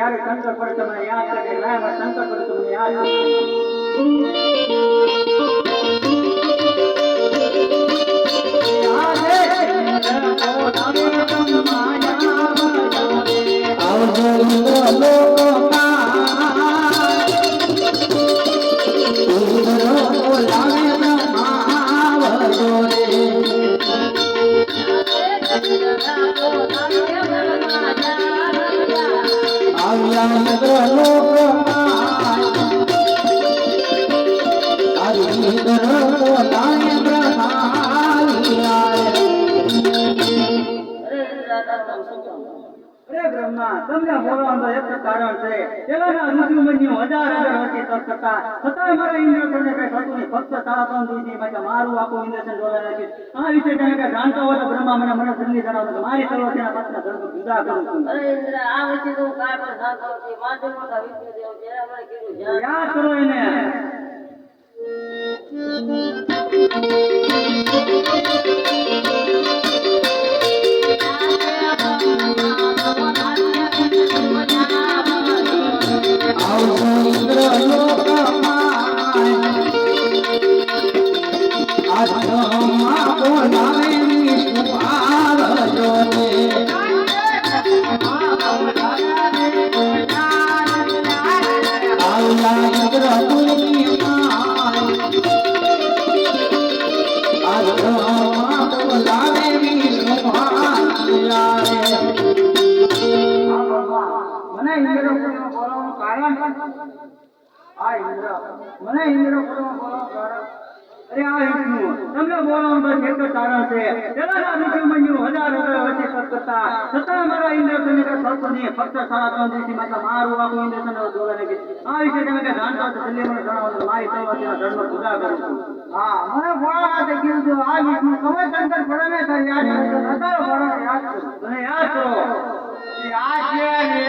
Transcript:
જ્યારે શંકર પડે તમને યાદ કરે લાય મારા શંકર પડે તમને યાદ કરે તમને બોલવાનું એક કારણ છે પેલાના ઋષિમુનિઓ હજાર વર્ષથી તપ કરતા છતાં મારા ઇન્દ્રને કઈ થતું નહીં ફક્ત 3.5 દિવસની માટે મારું આખું ઇન્દ્રસન ડોલાય છે આ વિશે તમે કઈ જાણતા હોય તો બ્રહ્મા મને જલ્દી જણાવો કે મારી તલવારના પાછના ધર્મ જુદા કરું છું અરે ઇન્દ્ર આ વિશે તો કાય પણ જાણતો નથી માધવ મોટા વિષ્ણુદેવ જે આપણે કીધું યાદ કરો એને મને ઇન્દ્ર અરે આ વિષ્ણુ તમને બોલવાનું બસ એક જ કારણ છે પેલાના ઋષિમુનિઓ હજાર વર્ષથી તપ કરતા છતાં મારા ઇન્દ્રસનને કઈ થતું નહીં ફક્ત 3.5 દિવસની માટે મારું આખું ઇન્દ્રસન ડોલાય છે આ વિશે તમે કઈ જાણતા તો જલ્દી મને જણાવો મારી તલવારના ધર્મ જુદા કરું છું હા મને બોલાવા કીધું આ વિષ્ણુ તમે શંકર પડે ને તાર યાદ કરો યાદ કરો મને યાદ કરો આ છે